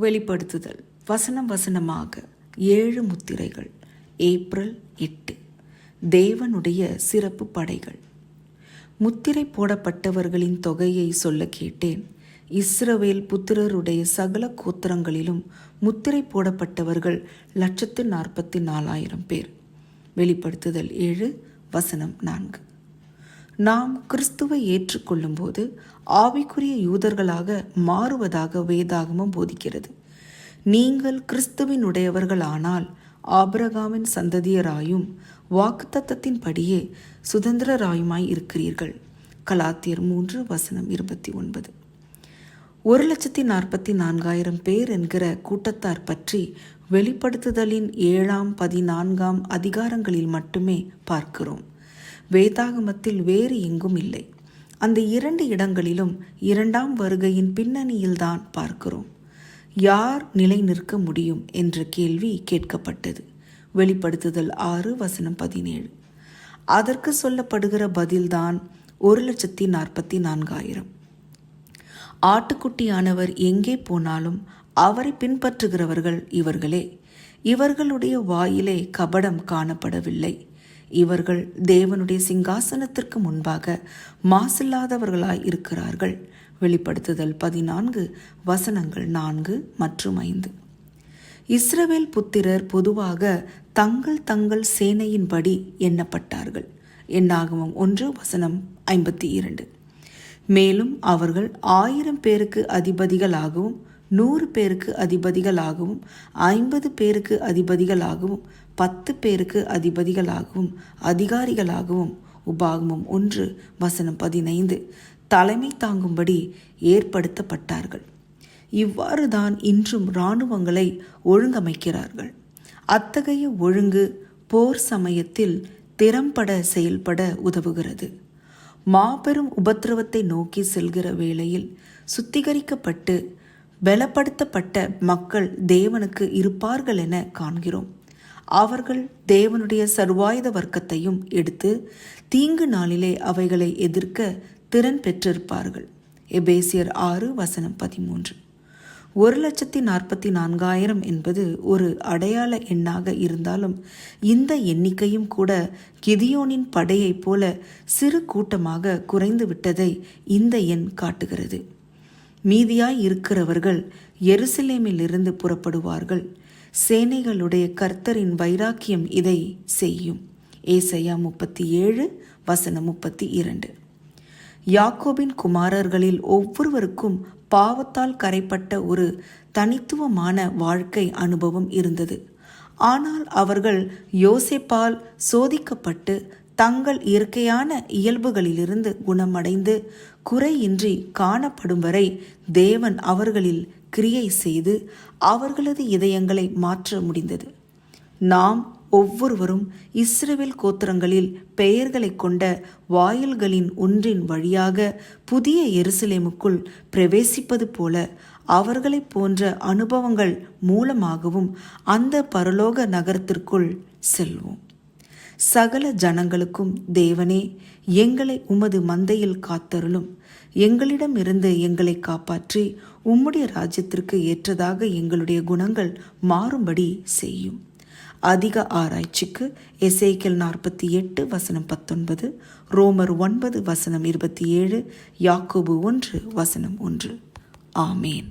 வெளிப்படுத்துதல் வசனம் வசனமாக 7 முத்திரைகள். ஏப்ரல் 8. தேவனுடைய சிறப்பு படைகள். முத்திரை போடப்பட்டவர்களின் தொகையை சொல்ல கேட்டேன். இஸ்ரவேல் புத்திரருடைய சகல கோத்திரங்களிலும் முத்திரை போடப்பட்டவர்கள் 144,000 பேர். வெளிப்படுத்துதல் 7 வசனம் 4. நாம் கிறிஸ்துவை ஏற்றுக்கொள்ளும் போது ஆவிக்குரிய யூதர்களாக மாறுவதாக வேதாகமம் போதிக்கிறது. நீங்கள் கிறிஸ்துவினுடையவர்களானால் ஆபிரகாமின் சந்ததியராயும் வாக்குத்தத்தத்தின்படியே சுதந்திரராயுமாய் இருக்கிறீர்கள். கலாத்தியர் 3 வசனம் 29. 1,44,000 பேர் என்கிற கூட்டத்தார் பற்றி வெளிப்படுத்துதலின் 7, 14 அதிகாரங்களில் மட்டுமே பார்க்கிறோம். வேதாகமத்தில் வேறு எங்கும் இல்லை. அந்த 2 இடங்களிலும் 2ஆம் வருகையின் பின்னணியில்தான் பார்க்கிறோம். யார் நிலை நிற்க முடியும் என்ற கேள்வி கேட்கப்பட்டது. வெளிப்படுத்துதல் 6 வசனம் 17. அதற்கு சொல்லப்படுகிற பதில்தான் 1,44,000. ஆட்டுக்குட்டியானவர் எங்கே போனாலும் அவரை பின்பற்றுகிறவர்கள் இவர்களே. இவர்களுடைய வாயிலே கபடம் காணப்படவில்லை. இவர்கள் தேவனுடைய சிங்காசனத்திற்கு முன்பாக மாசில்லாதவர்களாய் இருக்கிறார்கள். வெளிப்படுத்துதல் 14 வசனங்கள் 4 மற்றும் 5. இஸ்ரவேல் புத்திரர் பொதுவாக தங்கள் சேனையின்படி எண்ணப்பட்டார்கள். என்னாகமம் 1 வசனம் 52. மேலும் அவர்கள் 1000 பேருக்கு அதிபதிகளாகவும் 100 பேருக்கு அதிபதிகளாகவும் 50 பேருக்கு அதிபதிகளாகவும் 10 பேருக்கு அதிபதிகளாகவும் அதிகாரிகளாகவும் உபாகமம் 1 வசனம் 15 தலைமை தாங்கும்படி ஏற்படுத்தப்பட்டார்கள். இவ்வாறுதான் இன்றும் இராணுவங்களை ஒழுங்கமைக்கிறார்கள். அத்தகைய ஒழுங்கு போர் சமயத்தில் திறம்பட செயல்பட உதவுகிறது. மாபெரும் உபத்திரவத்தை நோக்கி செல்கிற வேளையில் சுத்திகரிக்கப்பட்டு பலப்படுத்தப்பட்ட மக்கள் தேவனுக்கு இருப்பார்கள் என காண்கிறோம். அவர்கள் தேவனுடைய சர்வாயுத வர்க்கத்தையும் எடுத்து தீங்கு நாளிலே அவைகளை எதிர்க்க திறன் பெற்றிருப்பார்கள். எபேசியர் 6 வசனம் 13. 1,44,000 என்பது ஒரு அடையாள எண்ணாக இருந்தாலும் இந்த எண்ணிக்கையும் கூட கிதியோனின் படையைப் போல சிறு கூட்டமாக குறைந்து விட்டதை இந்த எண் காட்டுகிறது. மீதியாய் இருக்கிறவர்கள் எருசலேமிலிருந்து புறப்படுவார்கள். சேனைகளுடைய கர்த்தரின் வைராக்கியம் இதை செய்யும். ஏசாயா 37 வசனம் 32. யாக்கோபின் குமாரர்களில் ஒவ்வொருவருக்கும் பாவத்தால் கரைப்பட்ட ஒரு தனித்துவமான வாழ்க்கை அனுபவம் இருந்தது. ஆனால் அவர்கள் யோசேப்பால் சோதிக்கப்பட்டு தங்கள் இயற்கையான இயல்புகளிலிருந்து குணமடைந்து குறையின்றி காணப்படும் வரை தேவன் அவர்களில் கிரியை செய்து அவர்களது இதயங்களை மாற்ற முடிந்தது. நாம் ஒவ்வொருவரும் இஸ்ரவேல் கோத்திரங்களில் பெயர்களை கொண்ட வாயில்களின் ஒன்றின் வழியாக புதிய எருசலேமுக்குள் பிரவேசிப்பது போல அவர்களைப் போன்ற அனுபவங்கள் மூலமாகவும் அந்த பரலோக நகரத்திற்குள் செல்வோம். சகல ஜனங்களுக்கும் தேவனே, எங்களை உமது மந்தையில் காத்தருளும். எங்களிடமிருந்து எங்களை காப்பாற்றி உம்முடைய ராஜ்யத்திற்கு ஏற்றதாக எங்களுடைய குணங்கள் மாறும்படி செய்யும். அதிக ஆராய்ச்சிக்கு எசேக்கியேல் 48 வசனம் 19, ரோமர் 9 வசனம் 27, யாக்கோபு 1 வசனம் 1. ஆமேன்.